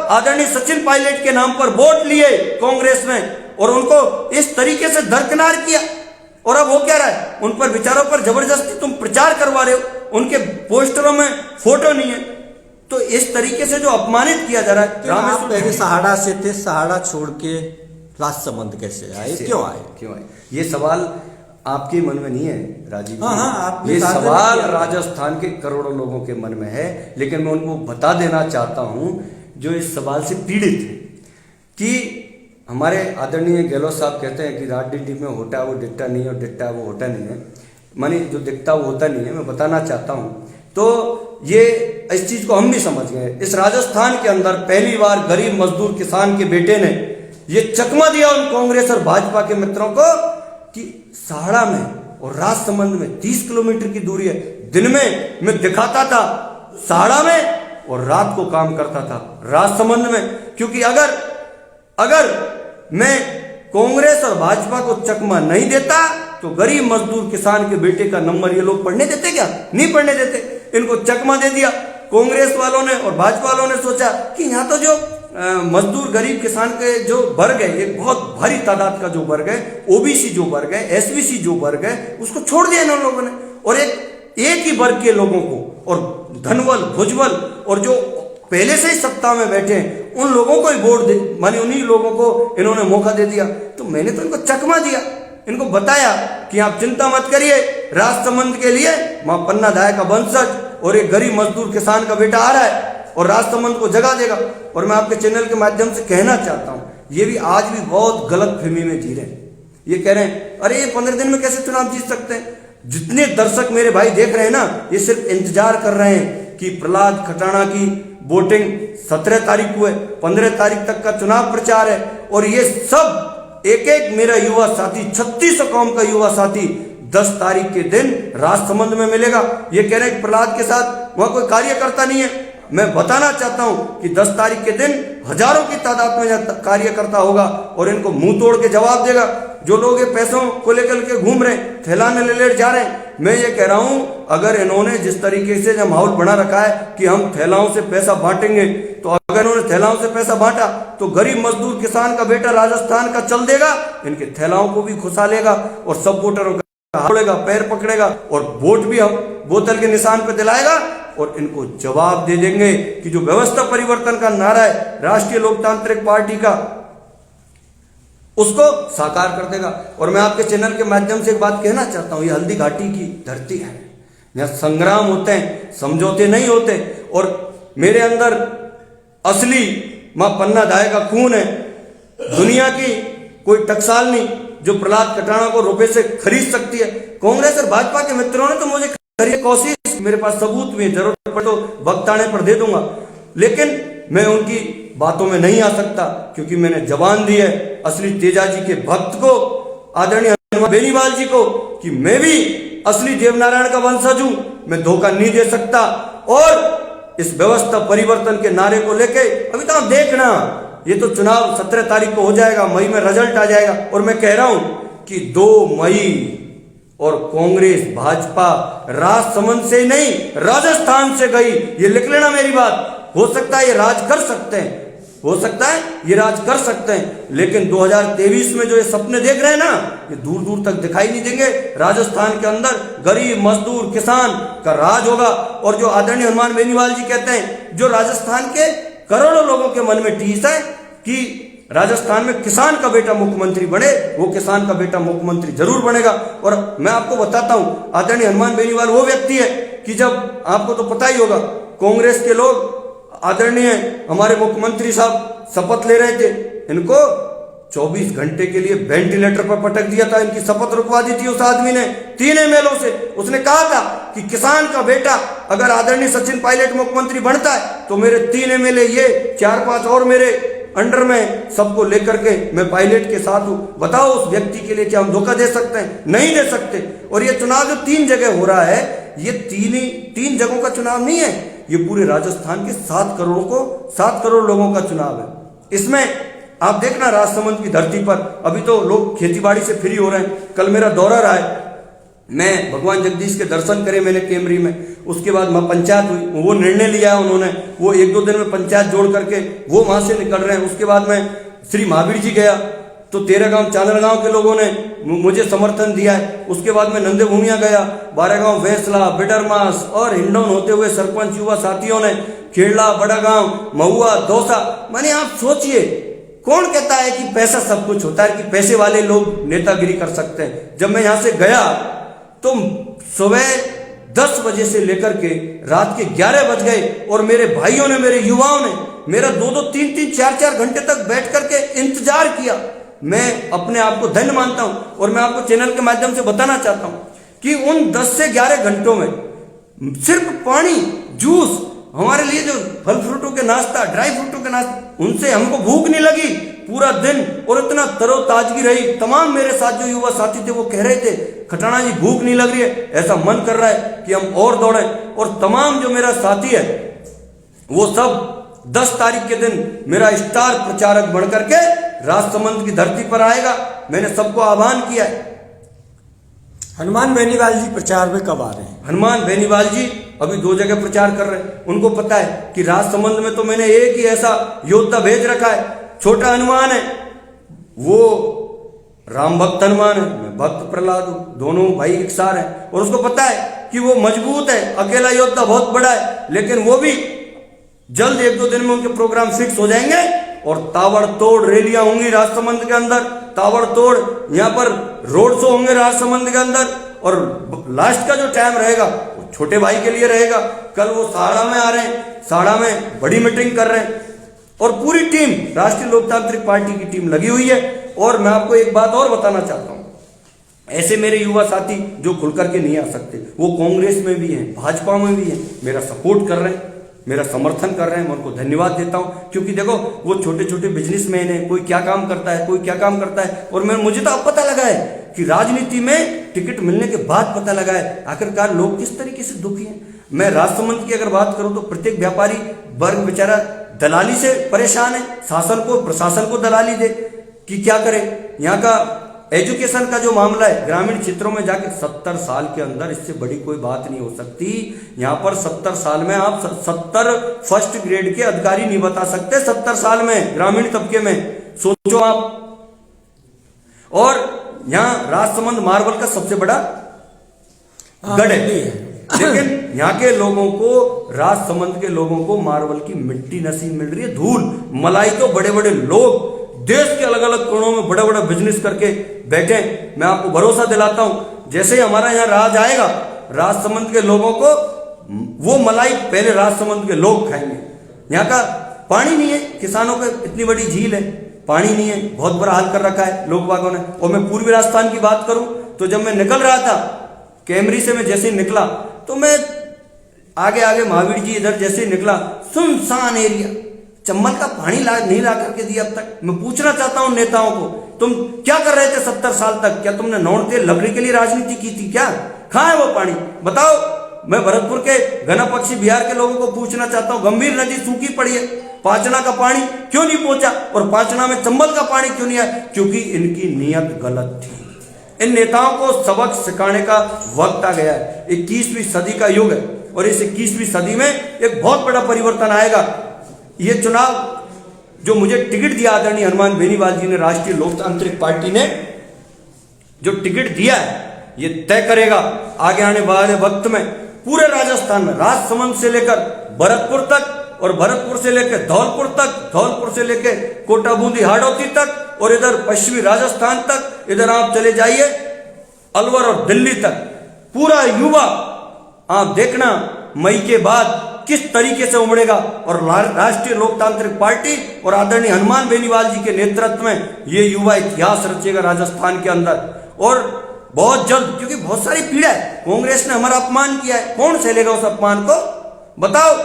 आदरणीय सचिन पायलट के नाम पर वोट लिए कांग्रेस ने और उनको इस तरीके से दरकिनार किया। और अब हो क्या रहा है, उन पर विचारों पर जबरदस्ती तुम प्रचार करवा रहे हो, उनके पोस्टरों में फोटो नहीं है। तो इस तरीके से जो अपमानित किया जा रहा है। आप पहले सहाड़ा से थे, सहाड़ा छोड़ के राजसमंद कैसे आए, क्यों आए? ये सवाल आपके मन में नहीं है राजीव। हाँ, ये सवाल राजस्थान के करोड़ों लोगों के मन में है, लेकिन मैं उनको बता देना चाहता हूं जो इस सवाल से पीड़ित है कि हमारे आदरणीय गहलोत साहब कहते हैं कि राजनीति में होता वो दिखता नहीं और दिखता वो होता नहीं है, मानी जो दिखता वो होता नहीं है। मैं बताना चाहता हूं तो ये इस चीज को हम भी समझ गए। इस राजस्थान के अंदर पहली बार गरीब मजदूर किसान के बेटे ने ये चकमा दिया उन कांग्रेस और भाजपा के मित्रों को कि सहाड़ा में और राजसमंद में 30 किलोमीटर की दूरी है। दिन में मैं दिखाता था सहाड़ा में और रात को काम करता था राजसमंद में, क्योंकि अगर मैं कांग्रेस और भाजपा को चकमा नहीं देता तो गरीब मजदूर किसान के बेटे का नंबर ये लोग पढ़ने देते क्या? नहीं पढ़ने देते। इनको चकमा दे दिया कांग्रेस वालों ने और भाजपा वालों ने सोचा कि यहाँ तो जो मजदूर गरीब किसान के जो वर्ग है, एक बहुत भारी तादाद का जो वर्ग है, ओबीसी जो वर्ग है, एसबीसी जो वर्ग है, उसको छोड़ दिया इन लोगों ने और एक ही वर्ग के लोगों को और धनवल भुजबल और जो पहले से ही सत्ता में बैठे हैं उन लोगों को ही वोट दे, माने उन्हीं लोगों को इन्होंने मौका दे दिया। तो मैंने तो इनको चकमा दिया, इनको बताया कि आप चिंता मत करिए, राजसमंद के लिए मां पन्ना दाय का वंशज और एक गरीब मजदूर किसान का बेटा आ रहा है और राजसमंद को जगा देगा। और मैं आपके चैनल के माध्यम से कहना चाहता हूं, ये भी आज भी बहुत गलत फहमी में जी रहे हैं। ये कह रहे हैं अरे ये 15 दिन में कैसे चुनाव जीत सकते हैं। जितने दर्शक मेरे भाई देख रहे हैं ना, ये सिर्फ इंतजार कर रहे हैं कि प्रहलाद खटाणा की वोटिंग 17 तारीख को है, 15 तारीख तक का चुनाव प्रचार है और ये सब एक एक मेरा युवा साथी 3600 कौम का युवा साथी 10 तारीख के दिन राजसमंद में मिलेगा। ये कह रहे हैं प्रहलाद के साथ वहां कोई कार्यकर्ता नहीं है। मैं बताना चाहता हूं कि 10 तारीख के दिन हजारों की तादाद में कार्यकर्ता होगा और इनको मुंह तोड़ के जवाब देगा। जो लोग ये पैसों को लेकर के घूम रहे हैं, फैलाने ले जा रहे हैं, मैं ये कह रहा हूं अगर इन्होंने जिस तरीके से जब माहौल बना रखा है कि हम थैलाओं से पैसा बांटेंगे, तो अगर इन्होंने थैलाओं से पैसा बांटा तो गरीब मजदूर किसान का बेटा राजस्थान का चल देगा, इनके थैलाओं को भी खुशा लेगा और सब वोटरों का हाथ पैर पकड़ेगा और वोट भी हम बोतल के निशान पर दिलाएगा और इनको जवाब दे देंगे कि जो व्यवस्था परिवर्तन का नारा है राष्ट्रीय लोकतांत्रिक पार्टी का, उसको साकार कर देगा। और मैं आपके चैनल के माध्यम से एक बात कहना चाहता हूं, ये हल्दी घाटी की धरती है, यहां संग्राम होते हैं, समझौते नहीं होते। और मेरे अंदर असली मां पन्ना दाय का खून है। दुनिया की कोई टकसाल नहीं जो प्रहलाद खटाणा को रुपए से खरीद सकती है। कांग्रेस और भाजपा के मित्रों ने तो मुझे खरीद कोशिश, मेरे पास सबूत भी है, जरूरत पड़े तो वक्त आने पर दे दूंगा, लेकिन मैं उनकी बातों में नहीं आ सकता क्योंकि मैंने जबान दी है असली तेजाजी के भक्त को, आदरणीय हनुमान बेनीवाल जी को, कि मैं भी असली देवनारायण का वंशज हूं, मैं धोखा नहीं दे सकता। और इस व्यवस्था परिवर्तन के नारे को लेके अभी तो आप देखना, ये तो चुनाव 17 तारीख को हो जाएगा, मई में रिजल्ट आ जाएगा। और मैं कह रहा हूं कि 2 मई और कांग्रेस भाजपा राजसमंद से नहीं राजस्थान से गई, ये लिख लेना मेरी बात। हो सकता है ये राज कर सकते हैं, हो सकता है ये राज कर सकते हैं, लेकिन 2023 में जो ये सपने देख रहे हैं ना, ये दूर दूर तक दिखाई नहीं देंगे। राजस्थान के अंदर गरीब मजदूर किसान का राज होगा। और जो आदरणीय हनुमान बेनीवाल जी कहते हैं, जो राजस्थान के करोड़ों लोगों के मन में टीस है कि राजस्थान में किसान का बेटा मुख्यमंत्री बने, वो किसान का बेटा मुख्यमंत्री जरूर बनेगा। और मैं आपको बताता हूं, आदरणीय हनुमान बेनीवाल वो व्यक्ति है कि जब आपको तो पता ही होगा, कांग्रेस के लोग आदरणीय हमारे मुख्यमंत्री साहब शपथ ले रहे थे, इनको 24 घंटे के लिए वेंटिलेटर पर पटक दिया था, इनकी शपथ रुकवा दी थी उस आदमी ने 3 एमएलओ से। उसने कहा था कि किसान का बेटा अगर आदरणीय सचिन पायलट मुख्यमंत्री बनता है तो मेरे 3 एमएलए, ये 4-5 और मेरे अंडर में, सबको लेकर के मैं पायलट के साथ हूं। बताओ उस व्यक्ति के लिए क्या हम धोखा दे सकते हैं? नहीं दे सकते। और ये चुनाव जो 3 जगह हो रहा है, ये 3 जगहों का चुनाव नहीं है, ये पूरे राजस्थान के 7 करोड़ लोगों का चुनाव है। इसमें आप देखना राजसमंद की धरती पर अभी तो लोग खेतीबाड़ी से फ्री हो रहे हैं। कल मेरा दौरा रहा है मैं भगवान जगदीश के दर्शन करे मैंने केमरी में। उसके बाद पंचायत हुई, वो निर्णय लिया है उन्होंने, वो 1-2 दिन में पंचायत जोड़ करके वो वहां से निकल रहे हैं। उसके बाद मैं श्री महावीर जी गया तो 13 गांव चांदर गांव के लोगों ने मुझे समर्थन दिया है। उसके बाद मैं नंदे भूमिया गया, 12 गांव वैसला, बिडरमास और हिंडौन होते हुए सरपंच युवा साथियों ने खेड़ला, बड़ा गांव, महुआ, दौसा। माने आप सोचिए, कौन कहता है कि पैसा सब कुछ होता है, कि पैसे वाले लोग नेतागिरी कर सकते हैं। जब मैं यहां से गया तो सुबह 10 बजे से लेकर के रात के 11 बज गए और मेरे भाइयों ने, मेरे युवाओं ने मेरा 2-2, 3-3, 4-4 घंटे तक बैठ करके इंतजार किया। मैं अपने आप को धन्य मानता हूं और मैं आपको चैनल के माध्यम से बताना चाहता हूं कि उन 10 से 11 घंटों में सिर्फ पानी, जूस, हमारे लिए जो फल फ्रूटों के नाश्ता, ड्राई फ्रूटों के नाश्ता, उनसे हमको भूख नहीं लगी पूरा दिन और इतना तरोताजगी रही। तमाम मेरे साथ जो युवा साथी थे वो कह रहे थे, खटाना जी भूख नहीं लग रही है, ऐसा मन कर रहा है कि हम और दौड़े। और तमाम जो मेरा साथी है वो सब 10 तारीख के दिन मेरा स्टार प्रचारक बन करके राजसमंद की धरती पर आएगा। मैंने सबको आह्वान किया है। हनुमान बेनीवाल जी प्रचार में कब आ रहे हैं? हनुमान बेनीवाल जी अभी 2 जगह प्रचार कर रहे हैं। उनको पता है कि राजसमंद में तो मैंने एक ही ऐसा योद्धा भेज रखा है, छोटा हनुमान है, वो राम भक्त हनुमान है, मैं भक्त प्रहलाद हूं, दोनों भाई एक सार हैं। और उसको पता है कि वो मजबूत है, अकेला योद्धा बहुत बड़ा है, लेकिन वो भी जल्द 1-2 दिन में उनके प्रोग्राम फिक्स हो जाएंगे और ताबड़तोड़ रैलियां होंगी राजसमंद के अंदर, ताबड़तोड़ यहाँ पर रोड शो होंगे राजसमंद के अंदर। और लास्ट का जो टाइम रहेगा वो छोटे भाई के लिए रहेगा। कल वो साड़ा में आ रहे हैं, साड़ा में बड़ी मीटिंग कर रहे हैं और पूरी टीम राष्ट्रीय लोकतांत्रिक पार्टी की टीम लगी हुई है। और मैं आपको एक बात और बताना चाहता हूं, ऐसे मेरे युवा साथी जो खुल करके नहीं आ सकते, वो कांग्रेस में भी हैं, भाजपा में भी हैं, मेरा सपोर्ट कर रहे हैं, मेरा समर्थन कर रहे हैं। मैं उनको धन्यवाद देता हूं, क्योंकि देखो वो छोटे छोटे बिजनेसमैन है, कोई क्या काम करता है, कोई क्या काम करता है। और मुझे तो अब पता लगा है कि राजनीति में टिकट मिलने के बाद पता लगा है आखिरकार लोग किस तरीके से दुखी हैं। मैं राजसमंद की अगर बात करूं तो प्रत्येक व्यापारी वर्ग बेचारा दलाली से परेशान है, शासन को, प्रशासन को दलाली दे कि क्या करे। यहाँ का एजुकेशन का जो मामला है, ग्रामीण क्षेत्रों में जाके 70 साल के अंदर इससे बड़ी कोई बात नहीं हो सकती। यहाँ पर 70 साल में आप 70 फर्स्ट ग्रेड के अधिकारी नहीं बता सकते 70 साल में ग्रामीण तबके में, सोचो आप। और यहाँ राजसमंद मार्बल का सबसे बड़ा गढ़ है, लेकिन यहाँ के लोगों को, राजसमंद के लोगों को मार्बल की मिट्टी नसीब मिल रही है, धूल मलाई। तो बड़े बड़े लोग देश के अलग अलग कोनों में बड़ा बड़ा बिजनेस करके बैठे। मैं आपको भरोसा दिलाता हूं, जैसे ही हमारा यहाँ राज आएगा, राजसमंद के लोगों को वो मलाई पहले राजसमंद के लोग खाएंगे। यहाँ का पानी नहीं है, किसानों को इतनी बड़ी झील है, पानी नहीं है, बहुत बुरा हाल कर रखा है लोग बागों ने। और मैं पूर्वी राजस्थान की बात करूं तो जब मैं निकल रहा था कैमरी से, मैं जैसे ही निकला तो मैं आगे आगे महावीर जी इधर जैसे ही निकला, सुनसान एरिया, चम्बल का पानी नहीं ला करके दिया अब तक। मैं पूछना चाहता हूं नेताओं को, तुम क्या कर रहे थे 70 साल तक? क्या तुमने नौन तेल लकड़ी के लिए राजनीति की थी क्या? कहां है वो पानी, बताओ। मैं भरतपुर के घना पक्षी बिहार के लोगों को पूछना चाहता हूं, गंभीर नदी सूखी पड़ी है, पाचना का पानी क्यों नहीं पहुंचा? और पाचना में चंबल का पानी क्यों नहीं आया? क्योंकि इनकी नीयत गलत थी। इन नेताओं को सबक सिखाने का वक्त आ गया है। 21वीं सदी का युग है और इस 21वीं सदी में एक बहुत बड़ा परिवर्तन आएगा। ये चुनाव जो मुझे टिकट दिया आदरणीय हनुमान बेनीवाल जी ने, राष्ट्रीय लोकतांत्रिक पार्टी ने जो टिकट दिया है, ये तय करेगा आगे आने वाले वक्त में पूरे राजस्थान में, राजसमंद से लेकर भरतपुर तक और भरतपुर से लेकर धौलपुर तक, धौलपुर से लेकर कोटा बूंदी हाड़ौती तक और इधर पश्चिमी राजस्थान तक, इधर आप चले जाइए अलवर और दिल्ली तक, पूरा युवा आप देखना मई के बाद किस तरीके से उमड़ेगा। और राष्ट्रीय लोकतांत्रिक पार्टी और आदरणीय हनुमान बेनीवाल जी के नेतृत्व में ये युवा इतिहास रचेगा राजस्थान के अंदर। और बहुत जल्द, क्योंकि बहुत सारी पीड़ा है, कांग्रेस ने हमारा अपमान किया है, कौन सहेलेगा उस अपमान को, बताओ।